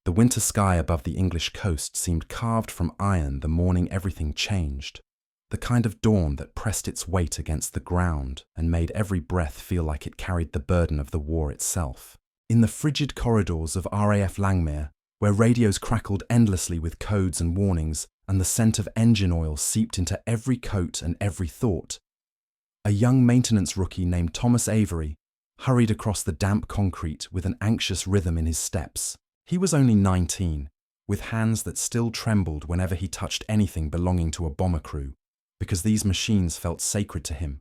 The winter sky above the English coast seemed carved from iron the morning everything changed. The kind of dawn that pressed its weight against the ground and made every breath feel like it carried the burden of the war itself. In the frigid corridors of RAF Langmere, where radios crackled endlessly with codes and warnings, and the scent of engine oil seeped into every coat and every thought, a young maintenance rookie named Thomas Avery hurried across the damp concrete with an anxious rhythm in his steps. He was only 19, with hands that still trembled whenever he touched anything belonging to a bomber crew, because these machines felt sacred to him,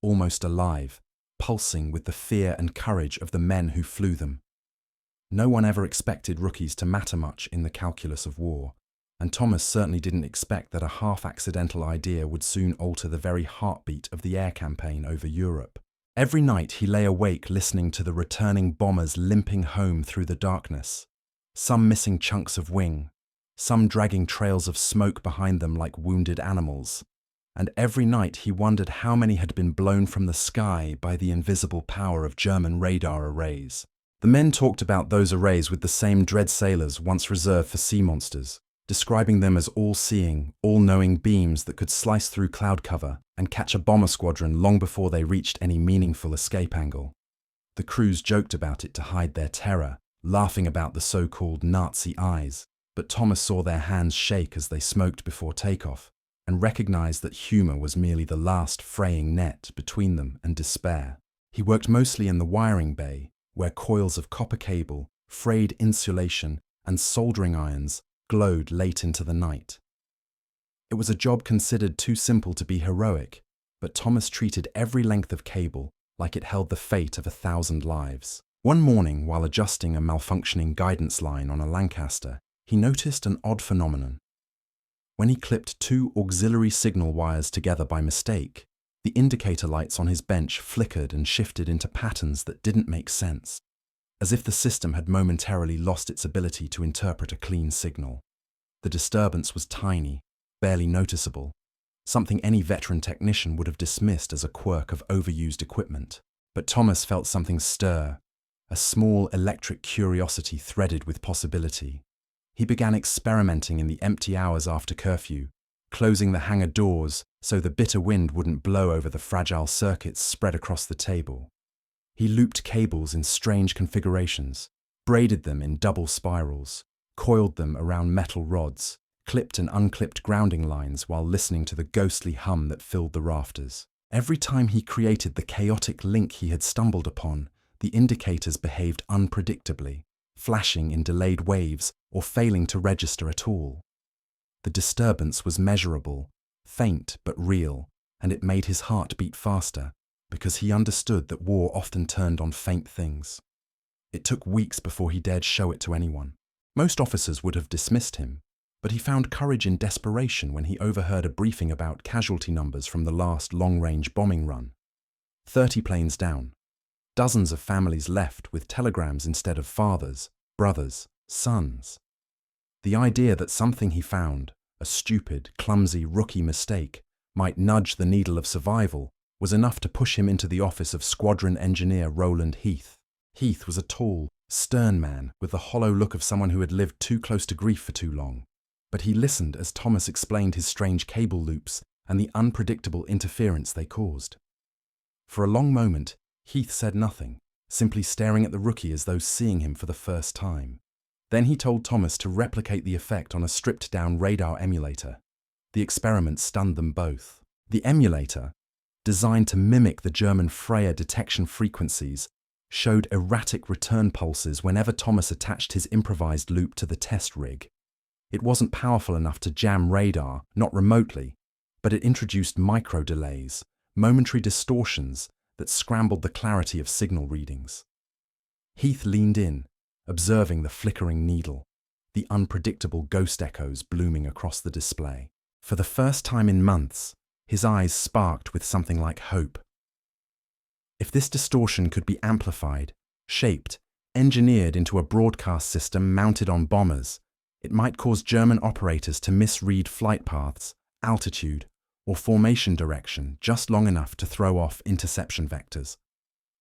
almost alive, pulsing with the fear and courage of the men who flew them. No one ever expected rookies to matter much in the calculus of war, and Thomas certainly didn't expect that a half-accidental idea would soon alter the very heartbeat of the air campaign over Europe. Every night he lay awake listening to the returning bombers limping home through the darkness, some missing chunks of wing, some dragging trails of smoke behind them like wounded animals, and every night he wondered how many had been blown from the sky by the invisible power of German radar arrays. The men talked about those arrays with the same dread sailors once reserved for sea monsters, describing them as all-seeing, all-knowing beams that could slice through cloud cover and catch a bomber squadron long before they reached any meaningful escape angle. The crews joked about it to hide their terror, laughing about the so-called Nazi eyes, but Thomas saw their hands shake as they smoked before takeoff, and recognized that humor was merely the last fraying net between them and despair. He worked mostly in the wiring bay, where coils of copper cable, frayed insulation, and soldering irons glowed late into the night. It was a job considered too simple to be heroic, but Thomas treated every length of cable like it held the fate of 1,000 lives. One morning, while adjusting a malfunctioning guidance line on a Lancaster, he noticed an odd phenomenon. When he clipped two auxiliary signal wires together by mistake, the indicator lights on his bench flickered and shifted into patterns that didn't make sense, as if the system had momentarily lost its ability to interpret a clean signal. The disturbance was tiny, barely noticeable, something any veteran technician would have dismissed as a quirk of overused equipment. But Thomas felt something stir, a small electric curiosity threaded with possibility. He began experimenting in the empty hours after curfew, closing the hangar doors so the bitter wind wouldn't blow over the fragile circuits spread across the table. He looped cables in strange configurations, braided them in double spirals, coiled them around metal rods, clipped and unclipped grounding lines while listening to the ghostly hum that filled the rafters. Every time he created the chaotic link he had stumbled upon, the indicators behaved unpredictably, flashing in delayed waves or failing to register at all. The disturbance was measurable, faint but real, and it made his heart beat faster, because he understood that war often turned on faint things. It took weeks before he dared show it to anyone. Most officers would have dismissed him, but he found courage in desperation when he overheard a briefing about casualty numbers from the last long-range bombing run. 30 planes down. Dozens of families left with telegrams instead of fathers, brothers, sons. The idea that something he found, a stupid, clumsy rookie mistake, might nudge the needle of survival was enough to push him into the office of Squadron Engineer Roland Heath. Heath was a tall, stern man with the hollow look of someone who had lived too close to grief for too long. But he listened as Thomas explained his strange cable loops and the unpredictable interference they caused. For a long moment, Heath said nothing, simply staring at the rookie as though seeing him for the first time. Then he told Thomas to replicate the effect on a stripped-down radar emulator. The experiment stunned them both. The emulator, designed to mimic the German Freya detection frequencies, showed erratic return pulses whenever Thomas attached his improvised loop to the test rig. It wasn't powerful enough to jam radar, not remotely, but it introduced micro-delays, momentary distortions that scrambled the clarity of signal readings. Heath leaned in, observing the flickering needle, the unpredictable ghost echoes blooming across the display. For the first time in months, his eyes sparked with something like hope. If this distortion could be amplified, shaped, engineered into a broadcast system mounted on bombers, it might cause German operators to misread flight paths, altitude, or formation direction just long enough to throw off interception vectors,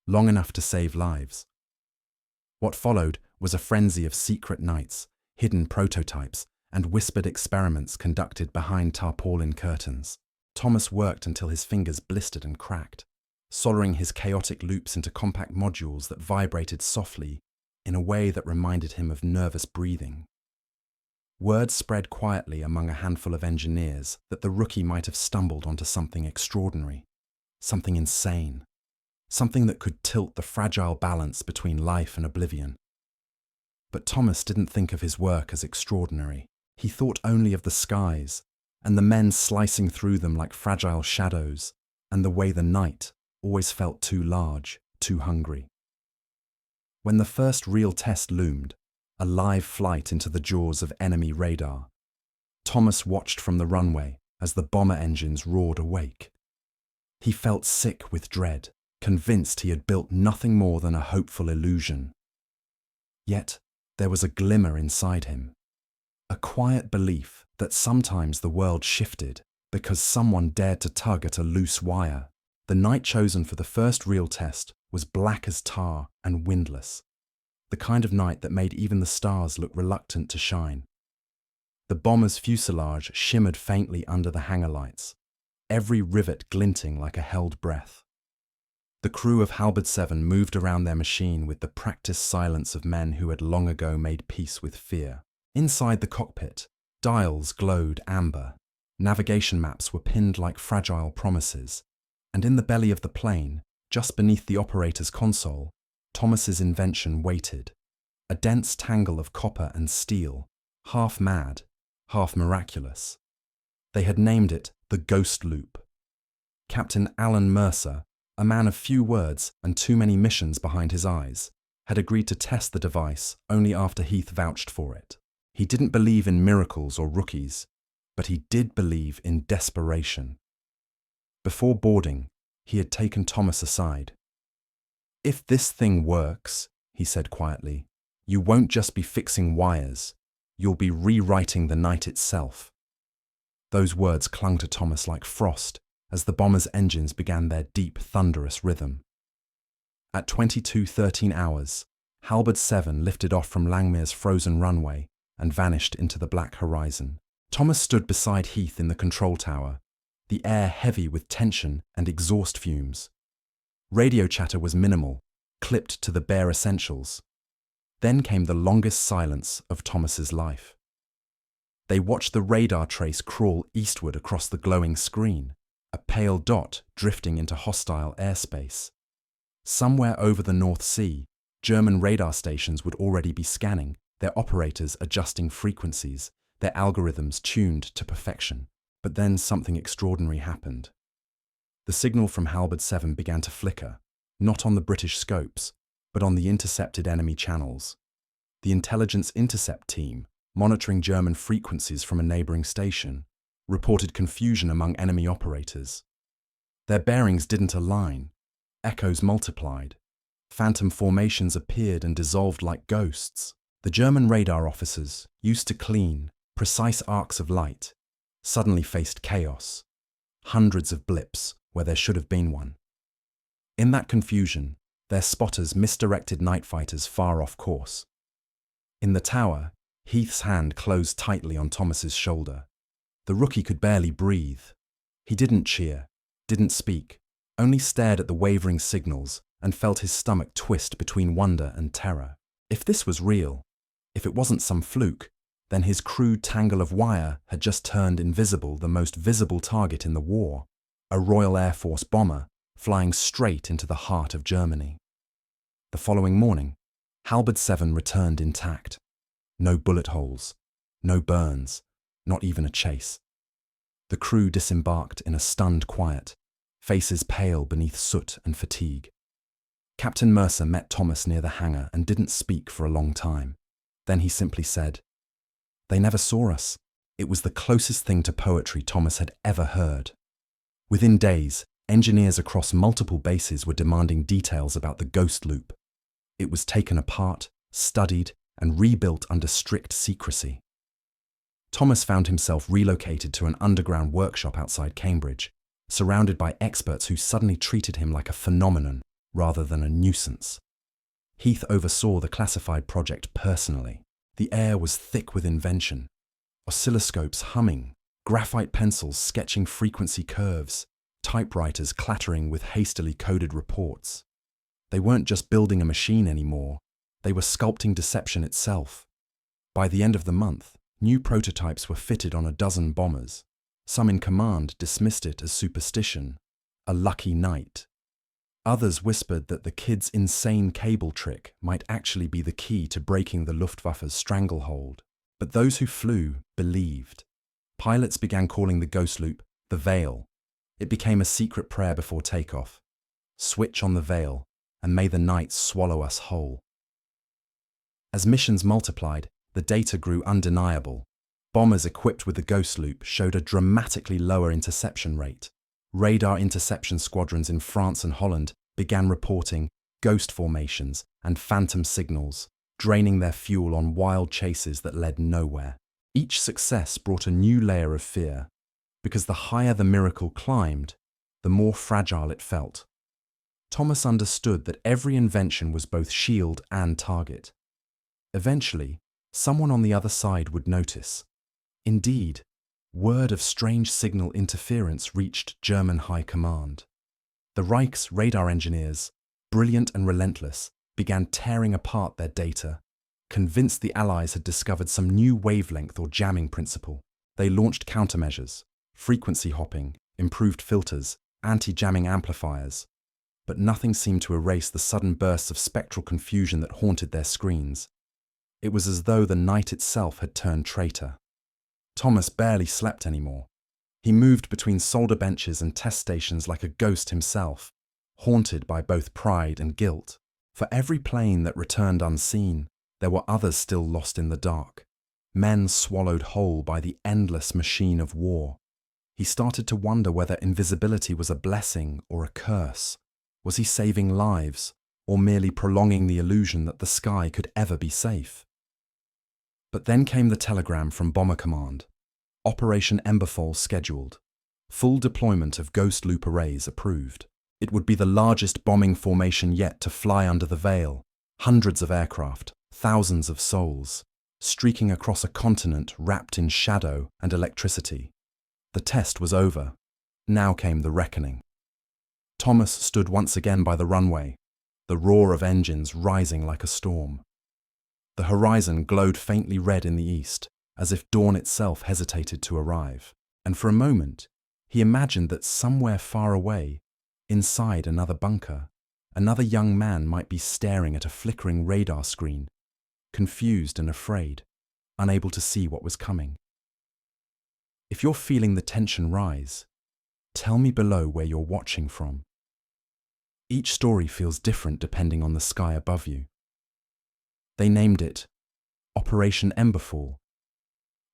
long enough to save lives. What followed was a frenzy of secret nights, hidden prototypes, and whispered experiments conducted behind tarpaulin curtains. Thomas worked until his fingers blistered and cracked, soldering his chaotic loops into compact modules that vibrated softly in a way that reminded him of nervous breathing. Word spread quietly among a handful of engineers that the rookie might have stumbled onto something extraordinary, something insane, something that could tilt the fragile balance between life and oblivion. But Thomas didn't think of his work as extraordinary. He thought only of the skies, and the men slicing through them like fragile shadows, and the way the night always felt too large, too hungry. When the first real test loomed, a live flight into the jaws of enemy radar, Thomas watched from the runway as the bomber engines roared awake. He felt sick with dread, convinced he had built nothing more than a hopeful illusion. Yet there was a glimmer inside him, a quiet belief that sometimes the world shifted because someone dared to tug at a loose wire. The night chosen for the first real test was black as tar and windless, the kind of night that made even the stars look reluctant to shine. The bomber's fuselage shimmered faintly under the hangar lights, every rivet glinting like a held breath. The crew of Halberd 7 moved around their machine with the practiced silence of men who had long ago made peace with fear. Inside the cockpit, dials glowed amber, navigation maps were pinned like fragile promises, and in the belly of the plane, just beneath the operator's console, Thomas's invention waited, a dense tangle of copper and steel, half mad, half miraculous. They had named it the Ghost Loop. Captain Alan Mercer, a man of few words and too many missions behind his eyes, had agreed to test the device only after Heath vouched for it. He didn't believe in miracles or rookies, but he did believe in desperation. Before boarding, he had taken Thomas aside. "If this thing works," he said quietly, "you won't just be fixing wires, you'll be rewriting the night itself." Those words clung to Thomas like frost as the bomber's engines began their deep, thunderous rhythm. At 22:13 hours, Halberd 7 lifted off from Langmuir's frozen runway and vanished into the black horizon. Thomas stood beside Heath in the control tower, the air heavy with tension and exhaust fumes. Radio chatter was minimal, clipped to the bare essentials. Then came the longest silence of Thomas's life. They watched the radar trace crawl eastward across the glowing screen, a pale dot drifting into hostile airspace. Somewhere over the North Sea, German radar stations would already be scanning, their operators adjusting frequencies, their algorithms tuned to perfection. But then something extraordinary happened. The signal from Halberd 7 began to flicker, not on the British scopes, but on the intercepted enemy channels. The intelligence intercept team, monitoring German frequencies from a neighbouring station, reported confusion among enemy operators. Their bearings didn't align, echoes multiplied, phantom formations appeared and dissolved like ghosts. The German radar officers, used to clean, precise arcs of light, suddenly faced chaos, hundreds of blips where there should have been one. In that confusion, their spotters misdirected night fighters far off course. In the tower, Heath's hand closed tightly on Thomas's shoulder. The rookie could barely breathe. He didn't cheer, didn't speak, only stared at the wavering signals and felt his stomach twist between wonder and terror. If this was real, if it wasn't some fluke, then his crude tangle of wire had just turned invisible the most visible target in the war, a Royal Air Force bomber flying straight into the heart of Germany. The following morning, Halberd 7 returned intact. No bullet holes, no burns, not even a chase. The crew disembarked in a stunned quiet, faces pale beneath soot and fatigue. Captain Mercer met Thomas near the hangar and didn't speak for a long time. Then he simply said, "They never saw us." It was the closest thing to poetry Thomas had ever heard. Within days, engineers across multiple bases were demanding details about the Ghost Loop. It was taken apart, studied, and rebuilt under strict secrecy. Thomas found himself relocated to an underground workshop outside Cambridge, surrounded by experts who suddenly treated him like a phenomenon rather than a nuisance. Heath oversaw the classified project personally. The air was thick with invention. Oscilloscopes humming, graphite pencils sketching frequency curves, typewriters clattering with hastily coded reports. They weren't just building a machine anymore, they were sculpting deception itself. By the end of the month, new prototypes were fitted on a dozen bombers. Some in command dismissed it as superstition, a lucky night. Others whispered that the kid's insane cable trick might actually be the key to breaking the Luftwaffe's stranglehold. But those who flew believed. Pilots began calling the ghost loop the Veil. It became a secret prayer before takeoff. Switch on the Veil, and may the night swallow us whole. As missions multiplied, the data grew undeniable. Bombers equipped with the ghost loop showed a dramatically lower interception rate. Radar interception squadrons in France and Holland began reporting ghost formations and phantom signals, draining their fuel on wild chases that led nowhere. Each success brought a new layer of fear, because the higher the miracle climbed, the more fragile it felt. Thomas understood that every invention was both shield and target. Eventually, someone on the other side would notice. Indeed, word of strange signal interference reached German high command. The Reich's radar engineers, brilliant and relentless, began tearing apart their data. Convinced the Allies had discovered some new wavelength or jamming principle, they launched countermeasures, frequency hopping, improved filters, anti-jamming amplifiers. But nothing seemed to erase the sudden bursts of spectral confusion that haunted their screens. It was as though the night itself had turned traitor. Thomas barely slept anymore. He moved between solder benches and test stations like a ghost himself, haunted by both pride and guilt. For every plane that returned unseen, there were others still lost in the dark, men swallowed whole by the endless machine of war. He started to wonder whether invisibility was a blessing or a curse. Was he saving lives, or merely prolonging the illusion that the sky could ever be safe? But then came the telegram from Bomber Command. Operation Emberfall scheduled. Full deployment of ghost loop arrays approved. It would be the largest bombing formation yet to fly under the veil. Hundreds of aircraft, thousands of souls, streaking across a continent wrapped in shadow and electricity. The test was over. Now came the reckoning. Thomas stood once again by the runway, the roar of engines rising like a storm. The horizon glowed faintly red in the east, as if dawn itself hesitated to arrive. And for a moment, he imagined that somewhere far away, inside another bunker, another young man might be staring at a flickering radar screen, confused and afraid, unable to see what was coming. If you're feeling the tension rise, tell me below where you're watching from. Each story feels different depending on the sky above you. They named it Operation Emberfall,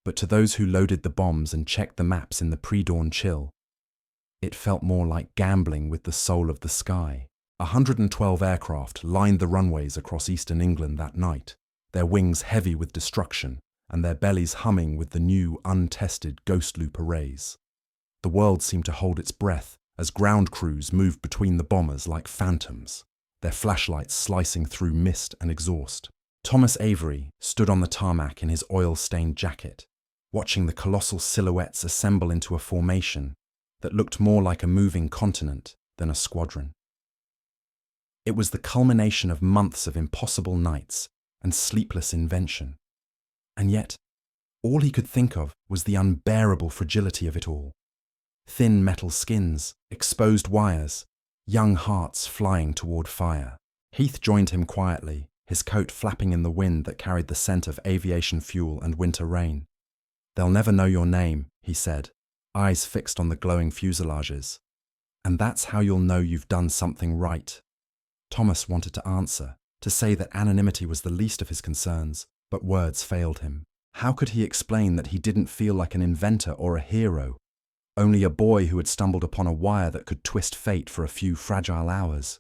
but to those who loaded the bombs and checked the maps in the pre-dawn chill, it felt more like gambling with the soul of the sky. 112 aircraft lined the runways across eastern England that night, their wings heavy with destruction and their bellies humming with the new, untested ghost loop arrays. The world seemed to hold its breath as ground crews moved between the bombers like phantoms, their flashlights slicing through mist and exhaust. Thomas Avery stood on the tarmac in his oil-stained jacket, watching the colossal silhouettes assemble into a formation that looked more like a moving continent than a squadron. It was the culmination of months of impossible nights and sleepless invention. And yet, all he could think of was the unbearable fragility of it all. Thin metal skins, exposed wires, young hearts flying toward fire. Heath joined him quietly, his coat flapping in the wind that carried the scent of aviation fuel and winter rain. "They'll never know your name," he said, eyes fixed on the glowing fuselages. "And that's how you'll know you've done something right." Thomas wanted to answer, to say that anonymity was the least of his concerns, but words failed him. How could he explain that he didn't feel like an inventor or a hero, only a boy who had stumbled upon a wire that could twist fate for a few fragile hours?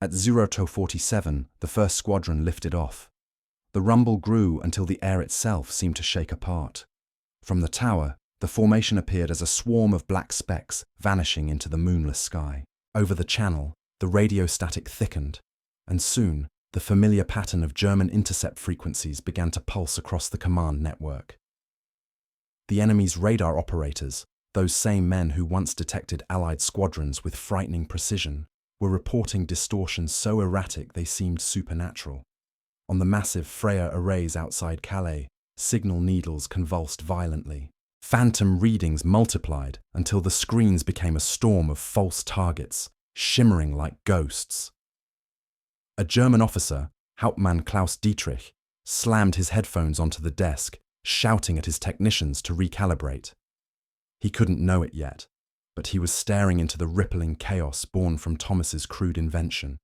At 0247, the first squadron lifted off. The rumble grew until the air itself seemed to shake apart. From the tower, the formation appeared as a swarm of black specks vanishing into the moonless sky. Over the channel, the radio static thickened, and soon The familiar pattern of German intercept frequencies began to pulse across the command network. The enemy's radar operators, those same men who once detected Allied squadrons with frightening precision, were reporting distortions so erratic they seemed supernatural. On the massive Freya arrays outside Calais, signal needles convulsed violently. Phantom readings multiplied until the screens became a storm of false targets, shimmering like ghosts. A German officer, Hauptmann Klaus Dietrich, slammed his headphones onto the desk, shouting at his technicians to recalibrate. He couldn't know it yet, but he was staring into the rippling chaos born from Thomas's crude invention,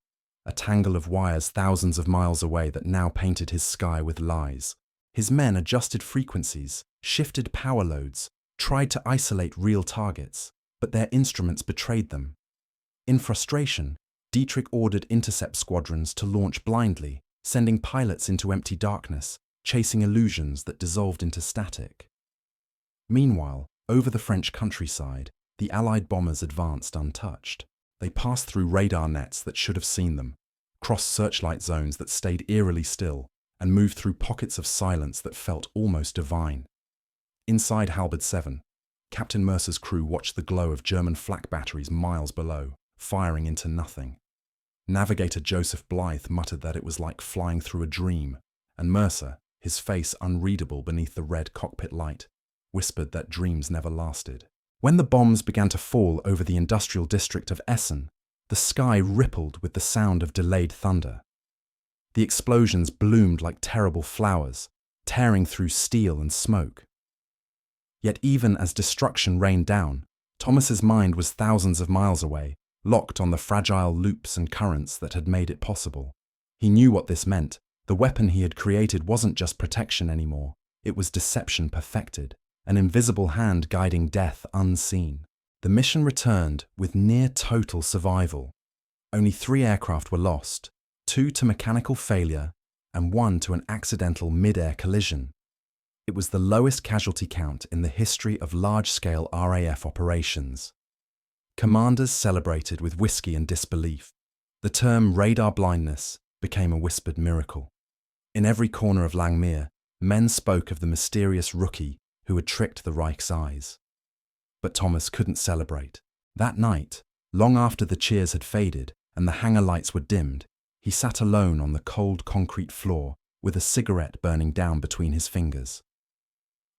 a tangle of wires thousands of miles away that now painted his sky with lies. His men adjusted frequencies, shifted power loads, tried to isolate real targets, but their instruments betrayed them. In frustration, Dietrich ordered intercept squadrons to launch blindly, sending pilots into empty darkness, chasing illusions that dissolved into static. Meanwhile, over the French countryside, the Allied bombers advanced untouched. They passed through radar nets that should have seen them, crossed searchlight zones that stayed eerily still, and moved through pockets of silence that felt almost divine. Inside Halberd 7, Captain Mercer's crew watched the glow of German flak batteries miles below, firing into nothing. Navigator Joseph Blythe muttered that it was like flying through a dream, and Mercer, his face unreadable beneath the red cockpit light, whispered that dreams never lasted. When the bombs began to fall over the industrial district of Essen, the sky rippled with the sound of delayed thunder. The explosions bloomed like terrible flowers, tearing through steel and smoke. Yet even as destruction rained down, Thomas's mind was thousands of miles away, locked on the fragile loops and currents that had made it possible. He knew what this meant. The weapon he had created wasn't just protection anymore, it was deception perfected, an invisible hand guiding death unseen. The mission returned with near total survival. Only 3 aircraft were lost, 2 to mechanical failure and 1 to an accidental mid-air collision. It was the lowest casualty count in the history of large-scale RAF operations. Commanders celebrated with whiskey and disbelief. The term radar blindness became a whispered miracle. In every corner of Langmuir, men spoke of the mysterious rookie who had tricked the Reich's eyes. But Thomas couldn't celebrate. That night, long after the cheers had faded and the hangar lights were dimmed, he sat alone on the cold concrete floor with a cigarette burning down between his fingers.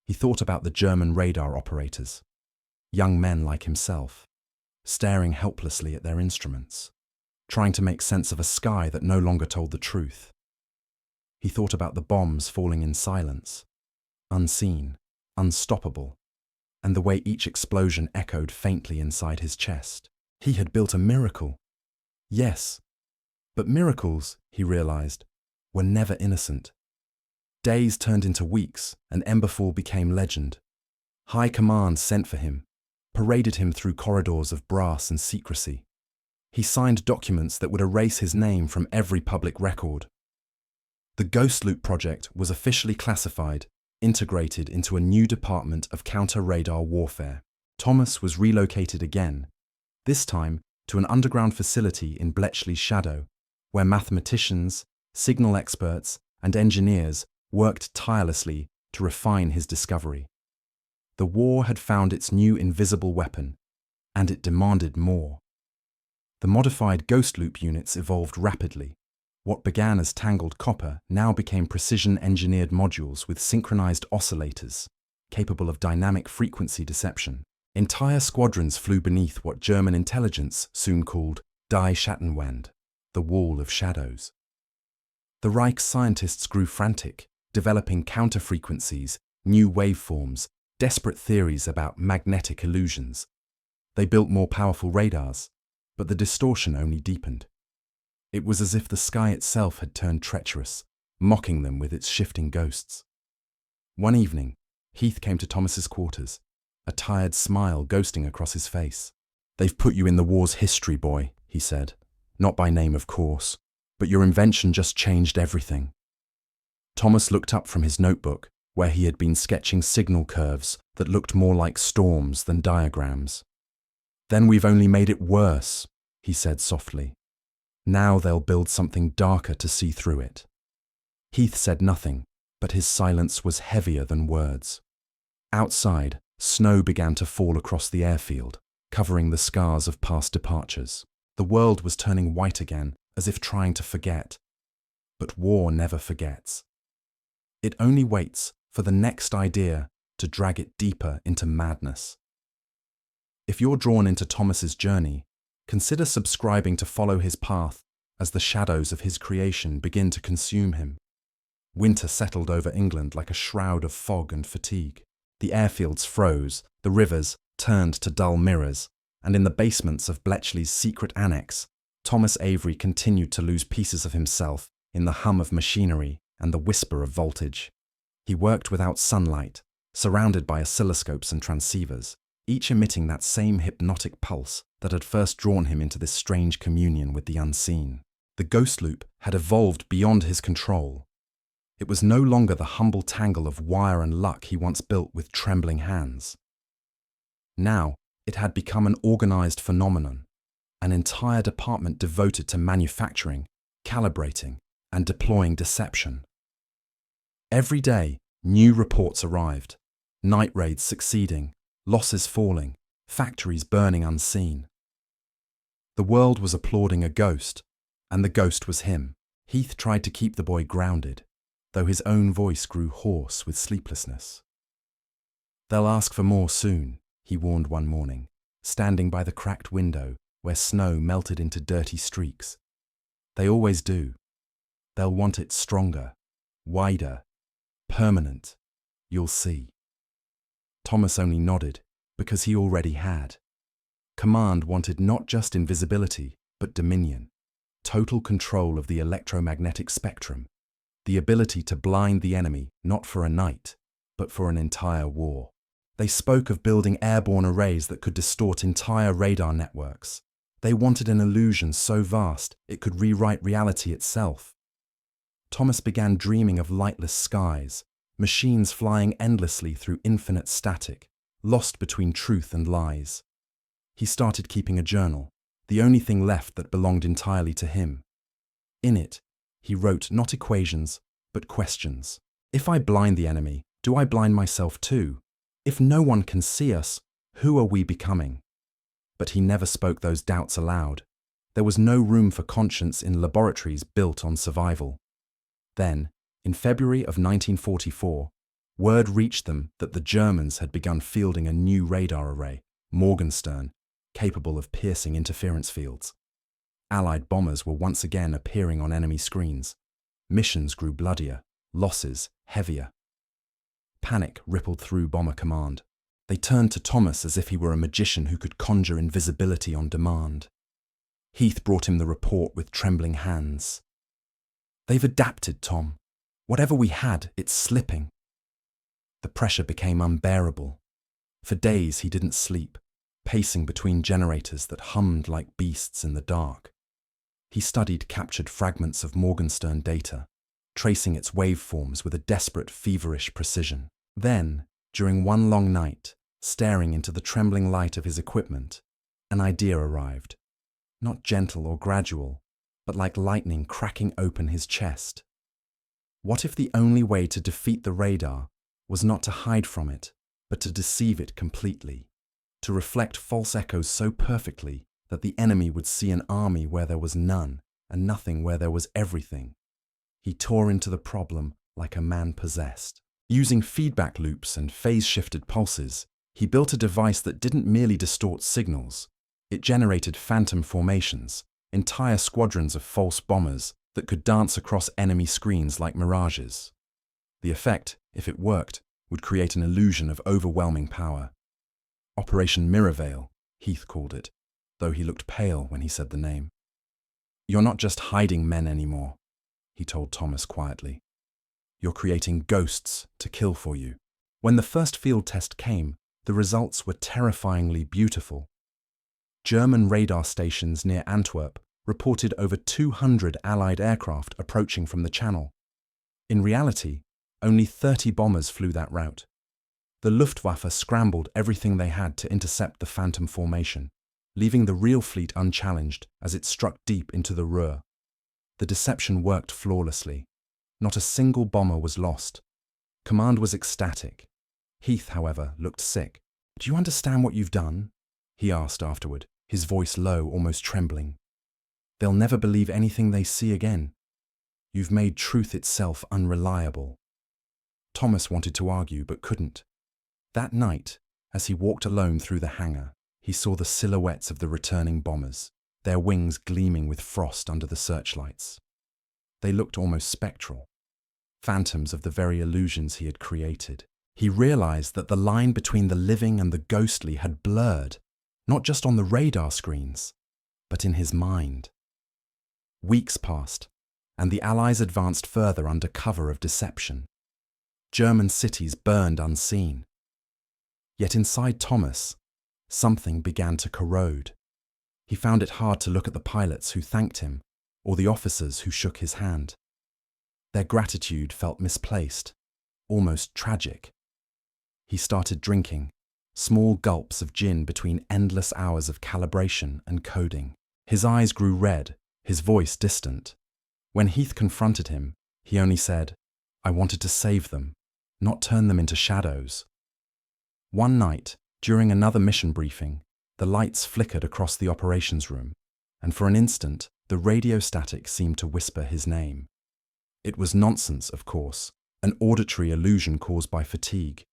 He thought about the German radar operators, young men like himself, staring helplessly at their instruments, trying to make sense of a sky that no longer told the truth. He thought about the bombs falling in silence, unseen, unstoppable, and the way each explosion echoed faintly inside his chest. He had built a miracle. Yes, but miracles, he realized, were never innocent. Days turned into weeks, and Emberfall became legend. High command sent for him, paraded him through corridors of brass and secrecy. He signed documents that would erase his name from every public record. The Ghost Loop project was officially classified, integrated into a new department of counter-radar warfare. Thomas was relocated again, this time to an underground facility in Bletchley's shadow, where mathematicians, signal experts, and engineers worked tirelessly to refine his discovery. The war had found its new invisible weapon, and it demanded more. The modified Ghost Loop units evolved rapidly. What began as tangled copper now became precision-engineered modules with synchronized oscillators, capable of dynamic frequency deception. Entire squadrons flew beneath what German intelligence soon called Die Schattenwand, the Wall of Shadows. The Reich's scientists grew frantic, developing counter-frequencies, new waveforms, desperate theories about magnetic illusions. They built more powerful radars, but the distortion only deepened. It was as if the sky itself had turned treacherous, mocking them with its shifting ghosts. One evening, Heath came to Thomas's quarters, a tired smile ghosting across his face. "They've put you in the war's history, boy," he said. "Not by name, of course, but your invention just changed everything." Thomas looked up from his notebook, where he had been sketching signal curves that looked more like storms than diagrams. "Then we've only made it worse," he said softly. Now they'll build something darker to see through it. Heath said nothing, but his silence was heavier than words. Outside, snow began to fall across the airfield, covering the scars of past departures. The world was turning white again, as if trying to forget. But war never forgets. It only waits for the next idea to drag it deeper into madness. If you're drawn into Thomas's journey, consider subscribing to follow his path as the shadows of his creation begin to consume him. Winter settled over England like a shroud of fog and fatigue. The airfields froze, the rivers turned to dull mirrors, and in the basements of Bletchley's secret annex, Thomas Avery continued to lose pieces of himself in the hum of machinery and the whisper of voltage. He worked without sunlight, surrounded by oscilloscopes and transceivers, each emitting that same hypnotic pulse that had first drawn him into this strange communion with the unseen. The ghost loop had evolved beyond his control. It was no longer the humble tangle of wire and luck he once built with trembling hands. Now, it had become an organized phenomenon, an entire department devoted to manufacturing, calibrating, and deploying deception. Every day, new reports arrived, night raids succeeding, losses falling, factories burning unseen. The world was applauding a ghost, and the ghost was him. Heath tried to keep the boy grounded, though his own voice grew hoarse with sleeplessness. "They'll ask for more soon," he warned one morning, standing by the cracked window where snow melted into dirty streaks. "They always do. They'll want it stronger, wider, permanent. You'll see." Thomas only nodded, because he already had. Command wanted not just invisibility, but dominion, total control of the electromagnetic spectrum, the ability to blind the enemy not for a night, but for an entire war. They spoke of building airborne arrays that could distort entire radar networks. They wanted an illusion so vast it could rewrite reality itself. Thomas began dreaming of lightless skies, machines flying endlessly through infinite static, lost between truth and lies. He started keeping a journal, the only thing left that belonged entirely to him. In it, he wrote not equations, but questions. If I blind the enemy, do I blind myself too? If no one can see us, who are we becoming? But he never spoke those doubts aloud. There was no room for conscience in laboratories built on survival. Then, in February of 1944, word reached them that the Germans had begun fielding a new radar array, Morgenstern, capable of piercing interference fields. Allied bombers were once again appearing on enemy screens. Missions grew bloodier, losses heavier. Panic rippled through Bomber Command. They turned to Thomas as if he were a magician who could conjure invisibility on demand. Heath brought him the report with trembling hands. "They've adapted, Tom. Whatever we had, it's slipping." The pressure became unbearable. For days he didn't sleep, pacing between generators that hummed like beasts in the dark. He studied captured fragments of Morgenstern data, tracing its waveforms with a desperate, feverish precision. Then, during one long night, staring into the trembling light of his equipment, an idea arrived. Not gentle or gradual, but like lightning cracking open his chest. What if the only way to defeat the radar was not to hide from it, but to deceive it completely? To reflect false echoes so perfectly that the enemy would see an army where there was none and nothing where there was everything. He tore into the problem like a man possessed. Using feedback loops and phase-shifted pulses, he built a device that didn't merely distort signals. It generated phantom formations, entire squadrons of false bombers that could dance across enemy screens like mirages. The effect, if it worked, would create an illusion of overwhelming power. Operation Mirrorveil, Heath called it, though he looked pale when he said the name. "You're not just hiding men anymore," he told Thomas quietly. "You're creating ghosts to kill for you." When the first field test came, the results were terrifyingly beautiful. German radar stations near Antwerp reported over 200 Allied aircraft approaching from the Channel. In reality, only 30 bombers flew that route. The Luftwaffe scrambled everything they had to intercept the phantom formation. leaving the real fleet unchallenged as it struck deep into the Ruhr. The deception worked flawlessly. Not a single bomber was lost. Command was ecstatic. Heath, however, looked sick. "Do you understand what you've done?" he asked afterward, his voice low, almost trembling. "They'll never believe anything they see again. You've made truth itself unreliable." Thomas wanted to argue, but couldn't. That night, as he walked alone through the hangar, he saw the silhouettes of the returning bombers, their wings gleaming with frost under the searchlights. They looked almost spectral, phantoms of the very illusions he had created. He realized that the line between the living and the ghostly had blurred, not just on the radar screens, but in his mind. Weeks passed, and the Allies advanced further under cover of deception. German cities burned unseen. Yet inside Thomas, something began to corrode. He found it hard to look at the pilots who thanked him, or the officers who shook his hand. Their gratitude felt misplaced, almost tragic. He started drinking, small gulps of gin between endless hours of calibration and coding. His eyes grew red, his voice distant. When Heath confronted him, he only said, "I wanted to save them, not turn them into shadows." One night, during another mission briefing, the lights flickered across the operations room, and for an instant, the radio static seemed to whisper his name. It was nonsense, of course, an auditory illusion caused by fatigue,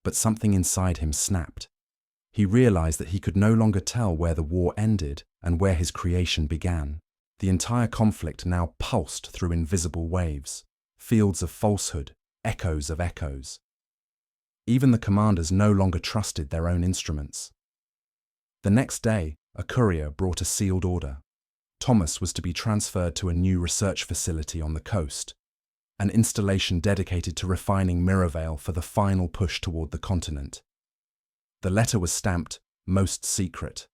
but something inside him snapped. He realized that he could no longer tell where the war ended and where his creation began. The entire conflict now pulsed through invisible waves, fields of falsehood, echoes of echoes. Even the commanders no longer trusted their own instruments. The next day, a courier brought a sealed order. Thomas was to be transferred to a new research facility on the coast, an installation dedicated to refining Mirrorvale for the final push toward the continent. The letter was stamped, "Most Secret."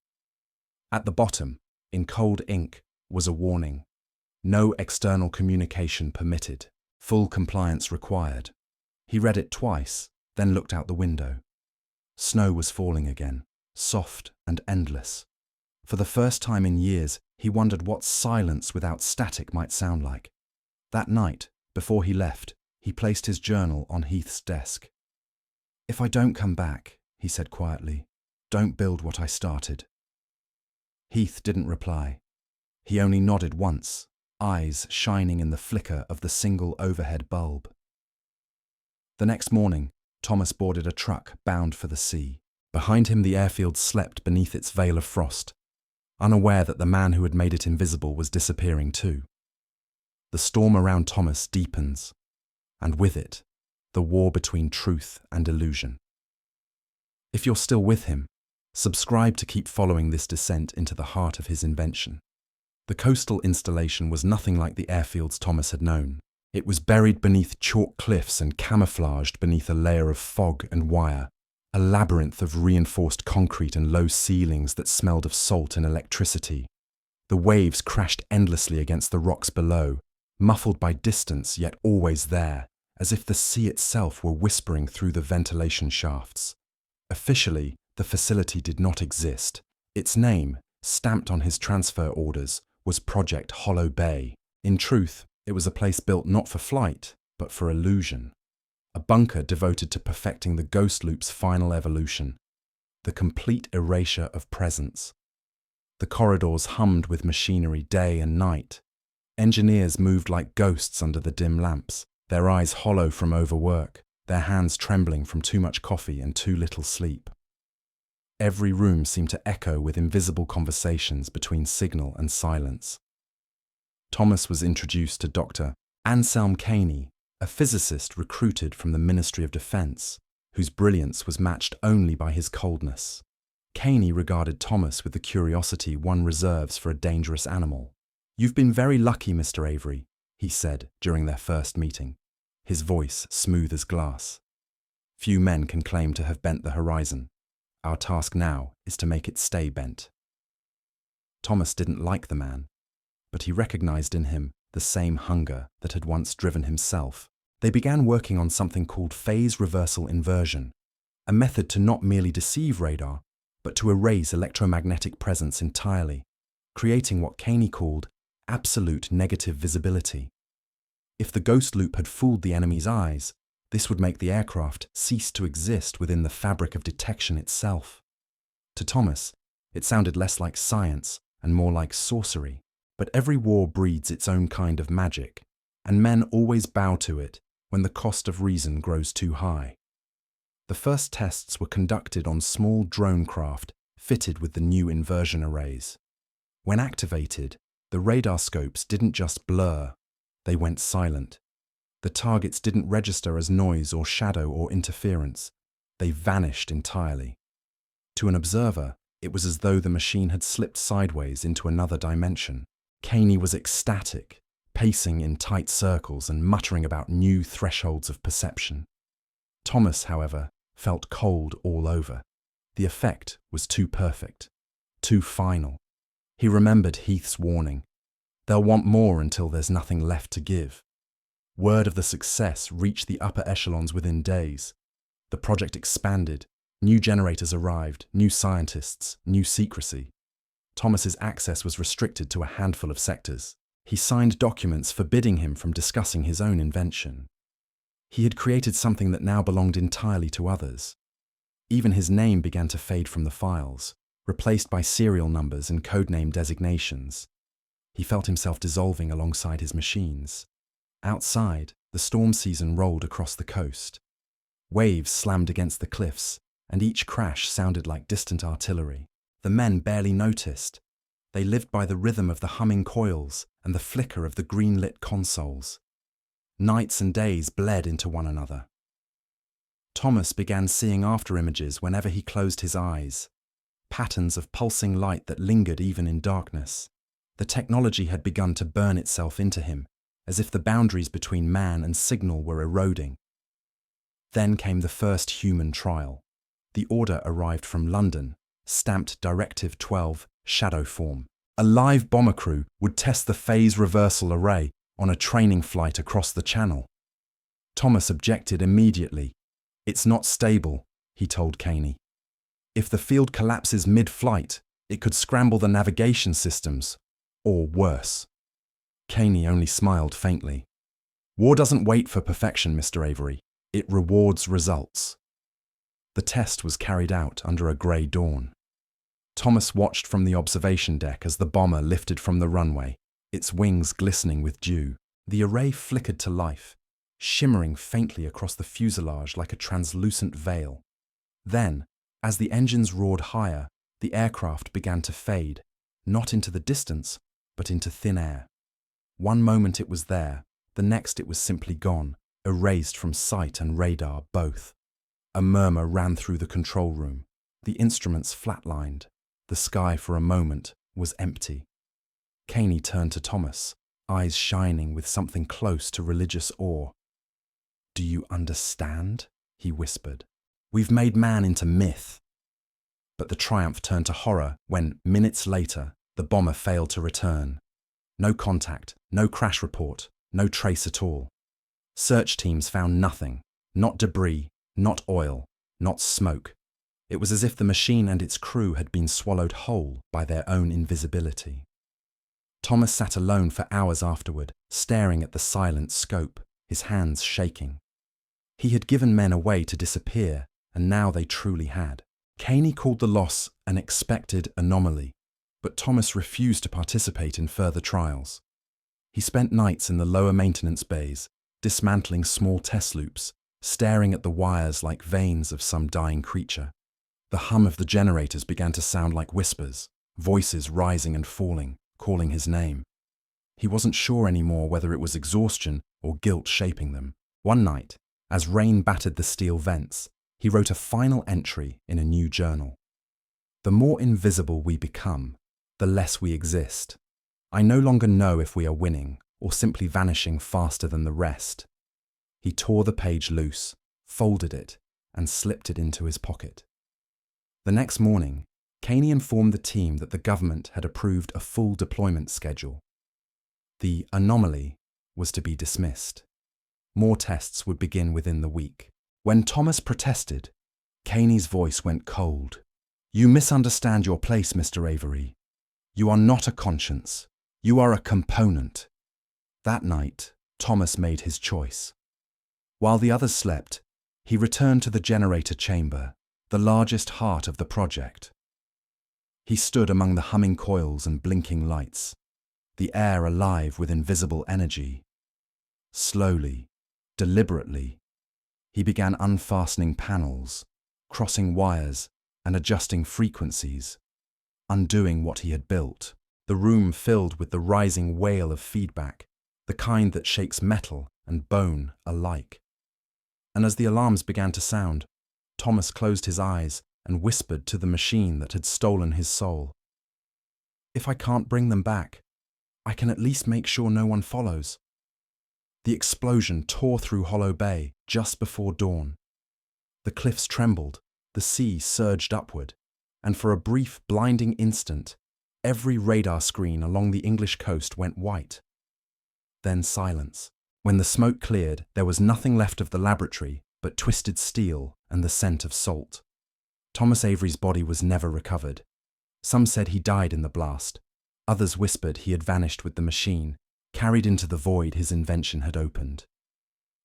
At the bottom, in cold ink, was a warning. No external communication permitted. Full compliance required. He read it twice, then looked out the window. Snow was falling again, soft and endless. For the first time in years, he wondered what silence without static might sound like. That night, before he left, he placed his journal on Heath's desk. "If I don't come back," he said quietly, "don't build what I started." Heath didn't reply. He only nodded once, eyes shining in the flicker of the single overhead bulb. The next morning, Thomas boarded a truck bound for the sea. Behind him, the airfield slept beneath its veil of frost, unaware that the man who had made it invisible was disappearing too. The storm around Thomas deepens, and with it, the war between truth and illusion. If you're still with him, subscribe to keep following this descent into the heart of his invention. The coastal installation was nothing like the airfields Thomas had known. It was buried beneath chalk cliffs and camouflaged beneath a layer of fog and wire, a labyrinth of reinforced concrete and low ceilings that smelled of salt and electricity. The waves crashed endlessly against the rocks below, muffled by distance yet always there, as if the sea itself were whispering through the ventilation shafts. Officially, the facility did not exist. Its name, stamped on his transfer orders, was Project Hollow Bay. In truth, it was a place built not for flight, but for illusion. A bunker devoted to perfecting the Ghost Loop's final evolution, the complete erasure of presence. The corridors hummed with machinery day and night. Engineers moved like ghosts under the dim lamps, their eyes hollow from overwork, their hands trembling from too much coffee and too little sleep. Every room seemed to echo with invisible conversations between signal and silence. Thomas was introduced to Dr. Anselm Caney, a physicist recruited from the Ministry of Defense, whose brilliance was matched only by his coldness. Caney regarded Thomas with the curiosity one reserves for a dangerous animal. "You've been very lucky, Mr. Avery," he said during their first meeting, his voice smooth as glass. "Few men can claim to have bent the horizon. Our task now is to make it stay bent." Thomas didn't like the man, but he recognized in him the same hunger that had once driven himself. They began working on something called phase reversal inversion, a method to not merely deceive radar, but to erase electromagnetic presence entirely, creating what Caney called absolute negative visibility. If the ghost loop had fooled the enemy's eyes, this would make the aircraft cease to exist within the fabric of detection itself. To Thomas, it sounded less like science and more like sorcery, but every war breeds its own kind of magic, and men always bow to it when the cost of reason grows too high. The first tests were conducted on small drone craft fitted with the new inversion arrays. When activated, the radar scopes didn't just blur, they went silent. The targets didn't register as noise or shadow or interference. They vanished entirely. To an observer, it was as though the machine had slipped sideways into another dimension. Caney was ecstatic, pacing in tight circles and muttering about new thresholds of perception. Thomas, however, felt cold all over. The effect was too perfect, too final. He remembered Heath's warning. They'll want more until there's nothing left to give. Word of the success reached the upper echelons within days. The project expanded, new generators arrived, new scientists, new secrecy. Thomas's access was restricted to a handful of sectors. He signed documents forbidding him from discussing his own invention. He had created something that now belonged entirely to others. Even his name began to fade from the files, replaced by serial numbers and codename designations. He felt himself dissolving alongside his machines. Outside, the storm season rolled across the coast. Waves slammed against the cliffs, and each crash sounded like distant artillery. The men barely noticed. They lived by the rhythm of the humming coils and the flicker of the green-lit consoles. Nights and days bled into one another. Thomas began seeing after-images whenever he closed his eyes, patterns of pulsing light that lingered even in darkness. The technology had begun to burn itself into him, as if the boundaries between man and signal were eroding. Then came the first human trial. The order arrived from London, stamped Directive 12, Shadow Form. A live bomber crew would test the phase reversal array on a training flight across the Channel. Thomas objected immediately. "It's not stable," he told Caney. "If the field collapses mid-flight, it could scramble the navigation systems, or worse." Caney only smiled faintly. "War doesn't wait for perfection, Mr. Avery. It rewards results." The test was carried out under a grey dawn. Thomas watched from the observation deck as the bomber lifted from the runway, its wings glistening with dew. The array flickered to life, shimmering faintly across the fuselage like a translucent veil. Then, as the engines roared higher, the aircraft began to fade, not into the distance, but into thin air. One moment it was there, the next it was simply gone, erased from sight and radar both. A murmur ran through the control room. The instruments flatlined. The sky for a moment was empty. Caney turned to Thomas, eyes shining with something close to religious awe. "Do you understand?" he whispered. "We've made man into myth." But the triumph turned to horror when, minutes later, the bomber failed to return. No contact, no crash report, no trace at all. Search teams found nothing, not debris, not oil, not smoke. It was as if the machine and its crew had been swallowed whole by their own invisibility. Thomas sat alone for hours afterward, staring at the silent scope, his hands shaking. He had given men a way to disappear, and now they truly had. Caney called the loss an expected anomaly, but Thomas refused to participate in further trials. He spent nights in the lower maintenance bays, dismantling small test loops, staring at the wires like veins of some dying creature. The hum of the generators began to sound like whispers, voices rising and falling, calling his name. He wasn't sure anymore whether it was exhaustion or guilt shaping them. One night, as rain battered the steel vents, he wrote a final entry in a new journal. "The more invisible we become, the less we exist. I no longer know if we are winning or simply vanishing faster than the rest." He tore the page loose, folded it, and slipped it into his pocket. The next morning, Caney informed the team that the government had approved a full deployment schedule. The anomaly was to be dismissed. More tests would begin within the week. When Thomas protested, Caney's voice went cold. You misunderstand your place, Mr. Avery. You are not a conscience. You are a component. That night, Thomas made his choice. While the others slept, he returned to the generator chamber, the largest heart of the project. He stood among the humming coils and blinking lights, the air alive with invisible energy. Slowly, deliberately, he began unfastening panels, crossing wires, and adjusting frequencies, undoing what he had built. The room filled with the rising wail of feedback, the kind that shakes metal and bone alike. And as the alarms began to sound, Thomas closed his eyes and whispered to the machine that had stolen his soul. If I can't bring them back, I can at least make sure no one follows. The explosion tore through Hollow Bay just before dawn. The cliffs trembled, the sea surged upward, and for a brief, blinding instant, every radar screen along the English coast went white. Then silence. When the smoke cleared, there was nothing left of the laboratory but twisted steel and the scent of salt. Thomas Avery's body was never recovered. Some said he died in the blast. Others whispered he had vanished with the machine, carried into the void his invention had opened.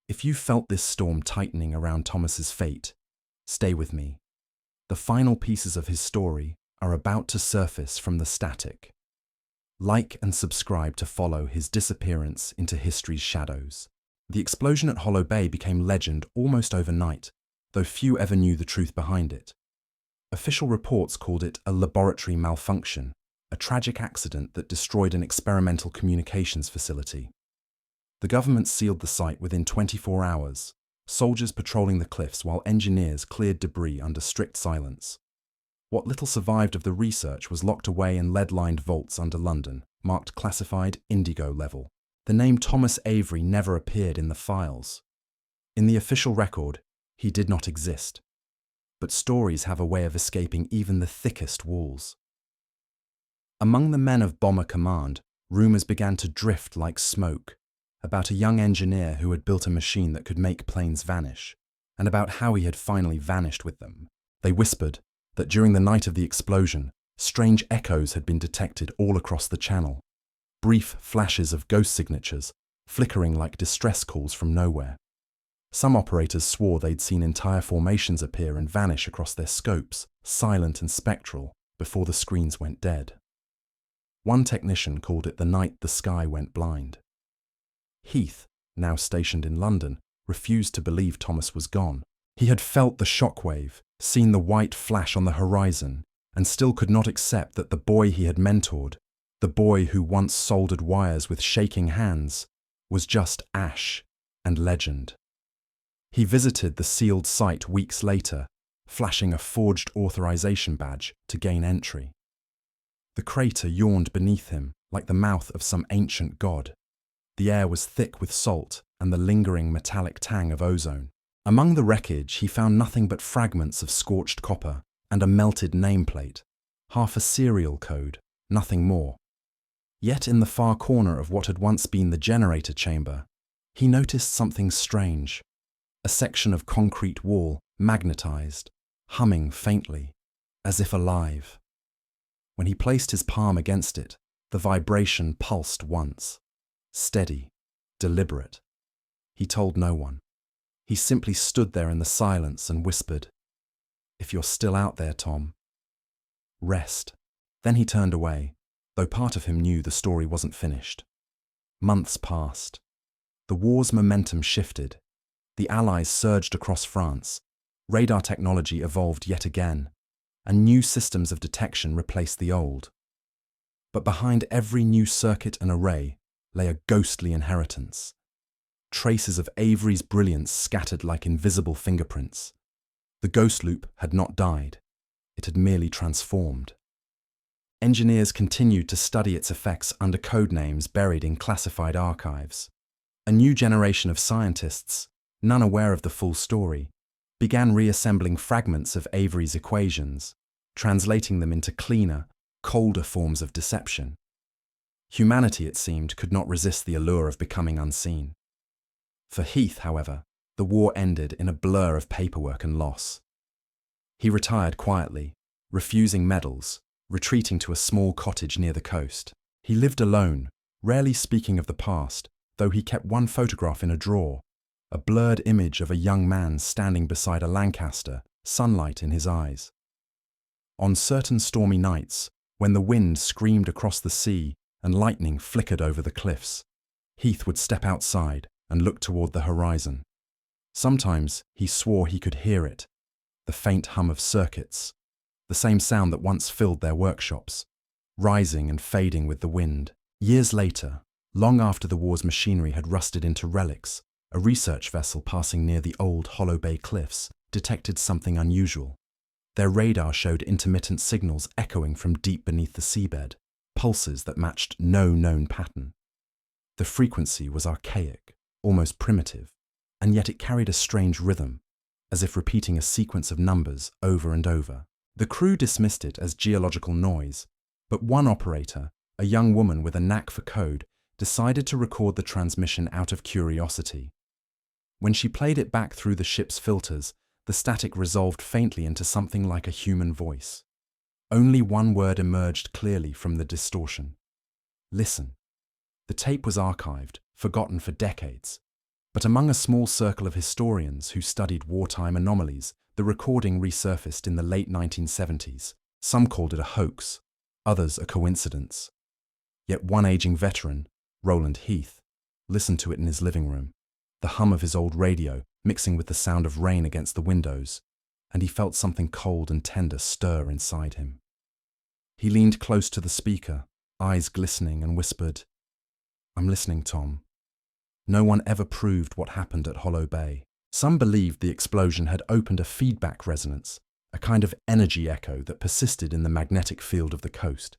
If you felt this storm tightening around Thomas's fate, stay with me. The final pieces of his story are about to surface from the static. Like and subscribe to follow his disappearance into history's shadows. The explosion at Hollow Bay became legend almost overnight, though few ever knew the truth behind it. Official reports called it a laboratory malfunction, a tragic accident that destroyed an experimental communications facility. The government sealed the site within 24 hours, soldiers patrolling the cliffs while engineers cleared debris under strict silence. What little survived of the research was locked away in lead-lined vaults under London, marked classified indigo level. The name Thomas Avery never appeared in the files. In the official record, he did not exist. But stories have a way of escaping even the thickest walls. Among the men of Bomber Command, rumours began to drift like smoke, about a young engineer who had built a machine that could make planes vanish, and about how he had finally vanished with them. They whispered that during the night of the explosion, strange echoes had been detected all across the channel, brief flashes of ghost signatures, flickering like distress calls from nowhere. Some operators swore they'd seen entire formations appear and vanish across their scopes, silent and spectral, before the screens went dead. One technician called it the night the sky went blind. Heath, now stationed in London, refused to believe Thomas was gone. He had felt the shockwave, seen the white flash on the horizon, and still could not accept that the boy he had mentored, the boy who once soldered wires with shaking hands, was just ash and legend. He visited the sealed site weeks later, flashing a forged authorization badge to gain entry. The crater yawned beneath him like the mouth of some ancient god. The air was thick with salt and the lingering metallic tang of ozone. Among the wreckage, he found nothing but fragments of scorched copper and a melted nameplate, half a serial code, nothing more. Yet in the far corner of what had once been the generator chamber, he noticed something strange. A section of concrete wall, magnetized, humming faintly, as if alive. When he placed his palm against it, the vibration pulsed once. Steady, deliberate. He told no one. He simply stood there in the silence and whispered, "If you're still out there, Tom, rest." Then he turned away, though part of him knew the story wasn't finished. Months passed. The war's momentum shifted. The Allies surged across France. Radar technology evolved yet again, and new systems of detection replaced the old. But behind every new circuit and array lay a ghostly inheritance. Traces of Avery's brilliance scattered like invisible fingerprints. The ghost loop had not died. It had merely transformed. Engineers continued to study its effects under code names buried in classified archives. A new generation of scientists, none aware of the full story, began reassembling fragments of Avery's equations, translating them into cleaner, colder forms of deception. Humanity, it seemed, could not resist the allure of becoming unseen. For Heath, however, the war ended in a blur of paperwork and loss. He retired quietly, refusing medals, retreating to a small cottage near the coast. He lived alone, rarely speaking of the past, though he kept one photograph in a drawer, a blurred image of a young man standing beside a Lancaster, sunlight in his eyes. On certain stormy nights, when the wind screamed across the sea and lightning flickered over the cliffs, Heath would step outside and look toward the horizon. Sometimes he swore he could hear it, the faint hum of circuits, the same sound that once filled their workshops, rising and fading with the wind. Years later, long after the war's machinery had rusted into relics, a research vessel passing near the old Hollow Bay cliffs detected something unusual. Their radar showed intermittent signals echoing from deep beneath the seabed, pulses that matched no known pattern. The frequency was archaic, almost primitive, and yet it carried a strange rhythm, as if repeating a sequence of numbers over and over. The crew dismissed it as geological noise, but one operator, a young woman with a knack for code, decided to record the transmission out of curiosity. When she played it back through the ship's filters, the static resolved faintly into something like a human voice. Only one word emerged clearly from the distortion: listen. The tape was archived, forgotten for decades, but among a small circle of historians who studied wartime anomalies, the recording resurfaced in the late 1970s. Some called it a hoax, others a coincidence. Yet one aging veteran, Roland Heath, listened to it in his living room, the hum of his old radio mixing with the sound of rain against the windows, and he felt something cold and tender stir inside him. He leaned close to the speaker, eyes glistening, and whispered, "I'm listening, Tom." No one ever proved what happened at Hollow Bay. Some believed the explosion had opened a feedback resonance, a kind of energy echo that persisted in the magnetic field of the coast.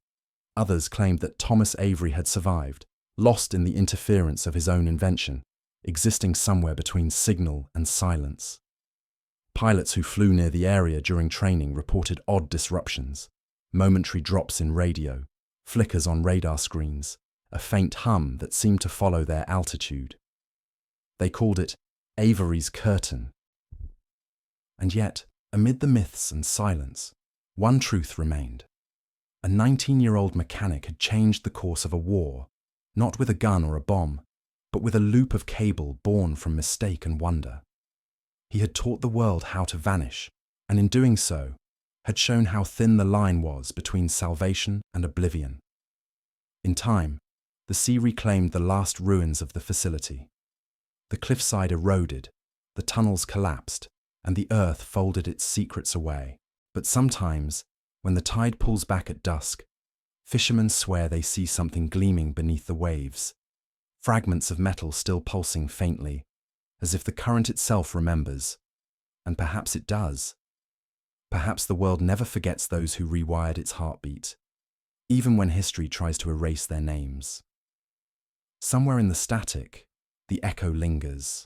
Others claimed that Thomas Avery had survived, lost in the interference of his own invention, existing somewhere between signal and silence. Pilots who flew near the area during training reported odd disruptions, momentary drops in radio, flickers on radar screens, a faint hum that seemed to follow their altitude. They called it Avery's Curtain. And yet, amid the myths and silence, one truth remained. A 19-year-old mechanic had changed the course of a war, not with a gun or a bomb, but with a loop of cable born from mistake and wonder. He had taught the world how to vanish, and in doing so, had shown how thin the line was between salvation and oblivion. In time, the sea reclaimed the last ruins of the facility. The cliffside eroded, the tunnels collapsed, and the earth folded its secrets away. But sometimes, when the tide pulls back at dusk, fishermen swear they see something gleaming beneath the waves, fragments of metal still pulsing faintly, as if the current itself remembers. And perhaps it does. Perhaps the world never forgets those who rewired its heartbeat, even when history tries to erase their names. Somewhere in the static, the echo lingers.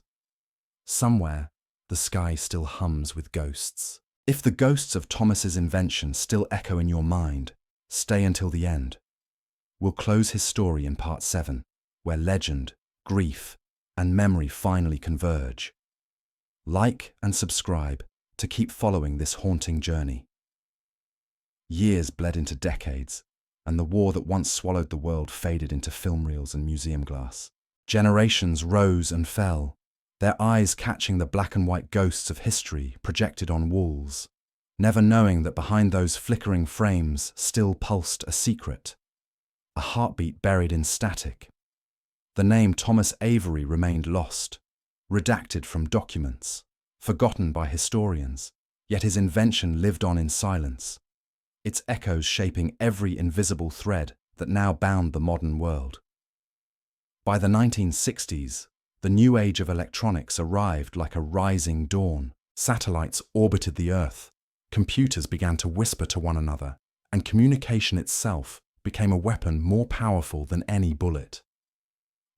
Somewhere, the sky still hums with ghosts. If the ghosts of Thomas's invention still echo in your mind, stay until the end. We'll close his story in part 7, where legend, grief, and memory finally converge. Like and subscribe to keep following this haunting journey. Years bled into decades, and the war that once swallowed the world faded into film reels and museum glass. Generations rose and fell, their eyes catching the black and white ghosts of history projected on walls, never knowing that behind those flickering frames still pulsed a secret, a heartbeat buried in static. The name Thomas Avery remained lost, redacted from documents, forgotten by historians, yet his invention lived on in silence, its echoes shaping every invisible thread that now bound the modern world. By the 1960s, the new age of electronics arrived like a rising dawn. Satellites orbited the Earth, computers began to whisper to one another, and communication itself became a weapon more powerful than any bullet.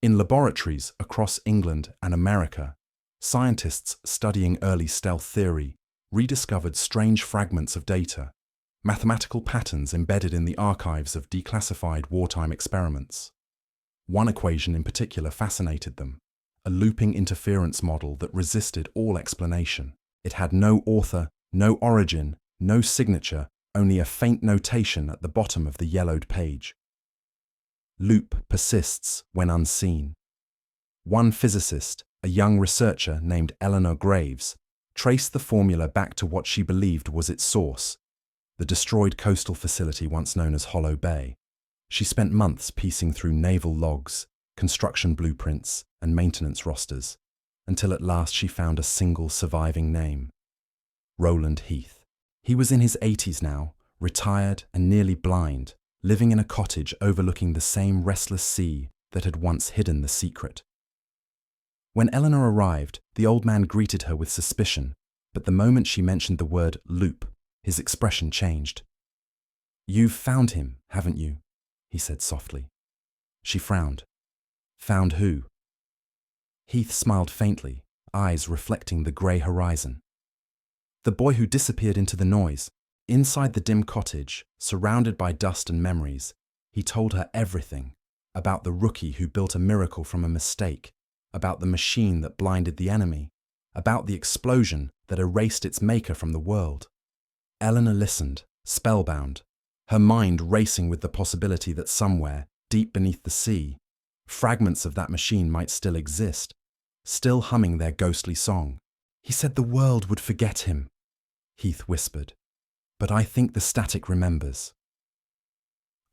In laboratories across England and America, scientists studying early stealth theory rediscovered strange fragments of data, mathematical patterns embedded in the archives of declassified wartime experiments. One equation in particular fascinated them, a looping interference model that resisted all explanation. It had no author, no origin, no signature, only a faint notation at the bottom of the yellowed page. Loop persists when unseen. One physicist, a young researcher named Eleanor Graves, traced the formula back to what she believed was its source, the destroyed coastal facility once known as Hollow Bay. She spent months piecing through naval logs, construction blueprints, and maintenance rosters, until at last she found a single surviving name: Roland Heath. He was in his 80s now, retired and nearly blind, living in a cottage overlooking the same restless sea that had once hidden the secret. When Eleanor arrived, the old man greeted her with suspicion, but the moment she mentioned the word loop, his expression changed. "You've found him, haven't you?" he said softly. She frowned. "Found who?" Heath smiled faintly, eyes reflecting the grey horizon. "The boy who disappeared into the noise. Inside the dim cottage, surrounded by dust and memories, he told her everything about the rookie who built a miracle from a mistake, about the machine that blinded the enemy, about the explosion that erased its maker from the world." Eleanor listened, spellbound, her mind racing with the possibility that somewhere, deep beneath the sea, fragments of that machine might still exist, still humming their ghostly song. "He said the world would forget him," Heath whispered, "but I think the static remembers."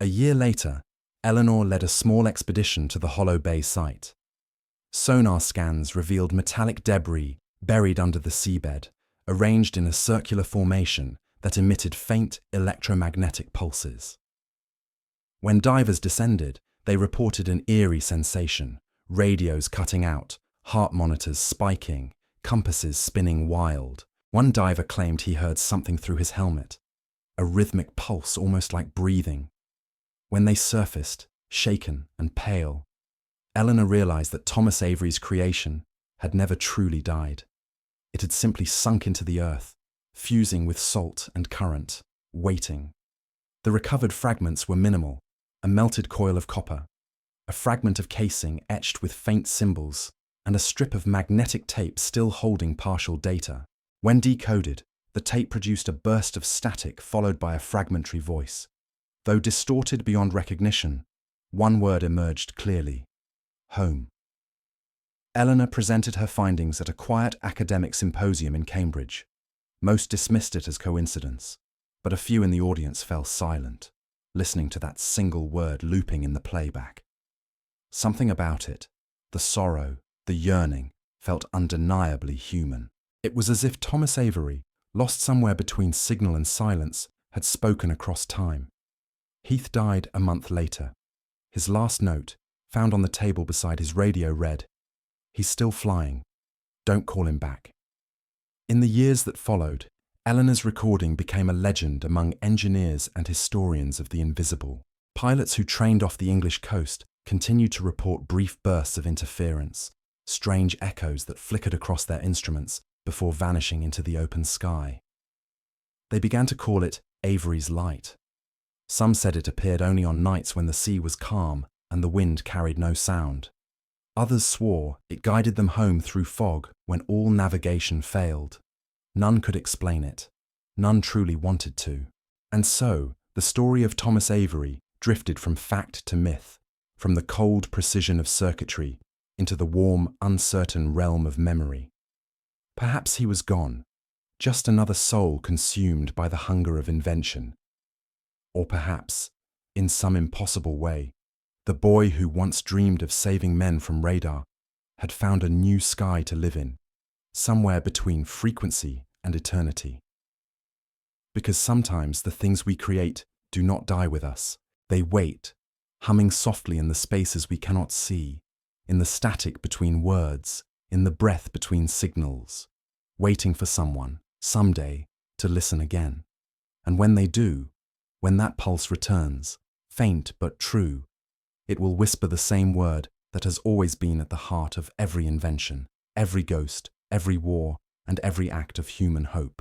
A year later, Eleanor led a small expedition to the Hollow Bay site. Sonar scans revealed metallic debris buried under the seabed, arranged in a circular formation that emitted faint electromagnetic pulses. When divers descended, they reported an eerie sensation: radios cutting out, heart monitors spiking, compasses spinning wild. One diver claimed he heard something through his helmet, a rhythmic pulse almost like breathing. When they surfaced, shaken and pale, Eleanor realized that Thomas Avery's creation had never truly died. It had simply sunk into the earth, fusing with salt and current, waiting. The recovered fragments were minimal: a melted coil of copper, a fragment of casing etched with faint symbols, and a strip of magnetic tape still holding partial data. When decoded, the tape produced a burst of static followed by a fragmentary voice. Though distorted beyond recognition, one word emerged clearly: home. Eleanor presented her findings at a quiet academic symposium in Cambridge. Most dismissed it as coincidence, but a few in the audience fell silent, listening to that single word looping in the playback. Something about it, the sorrow, the yearning, felt undeniably human. It was as if Thomas Avery, lost somewhere between signal and silence, had spoken across time. Heath died a month later. His last note, found on the table beside his radio, read, "He's still flying. Don't call him back." In the years that followed, Eleanor's recording became a legend among engineers and historians of the invisible. Pilots who trained off the English coast continued to report brief bursts of interference, strange echoes that flickered across their instruments before vanishing into the open sky. They began to call it Avery's Light. Some said it appeared only on nights when the sea was calm and the wind carried no sound. Others swore it guided them home through fog when all navigation failed. None could explain it. None truly wanted to. And so, the story of Thomas Avery drifted from fact to myth, from the cold precision of circuitry into the warm, uncertain realm of memory. Perhaps he was gone, just another soul consumed by the hunger of invention. Or perhaps, in some impossible way, the boy who once dreamed of saving men from radar had found a new sky to live in, somewhere between frequency and eternity. Because sometimes the things we create do not die with us. They wait, humming softly in the spaces we cannot see, in the static between words, in the breath between signals, waiting for someone, someday, to listen again. And when they do, when that pulse returns, faint but true, it will whisper the same word that has always been at the heart of every invention, every ghost, every war, and every act of human hope.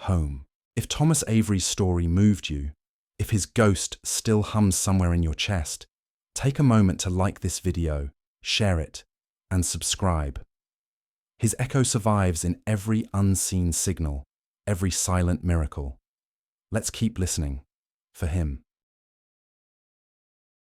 Home. If Thomas Avery's story moved you, if his ghost still hums somewhere in your chest, take a moment to like this video, share it, and subscribe. His echo survives in every unseen signal, every silent miracle. Let's keep listening. For him.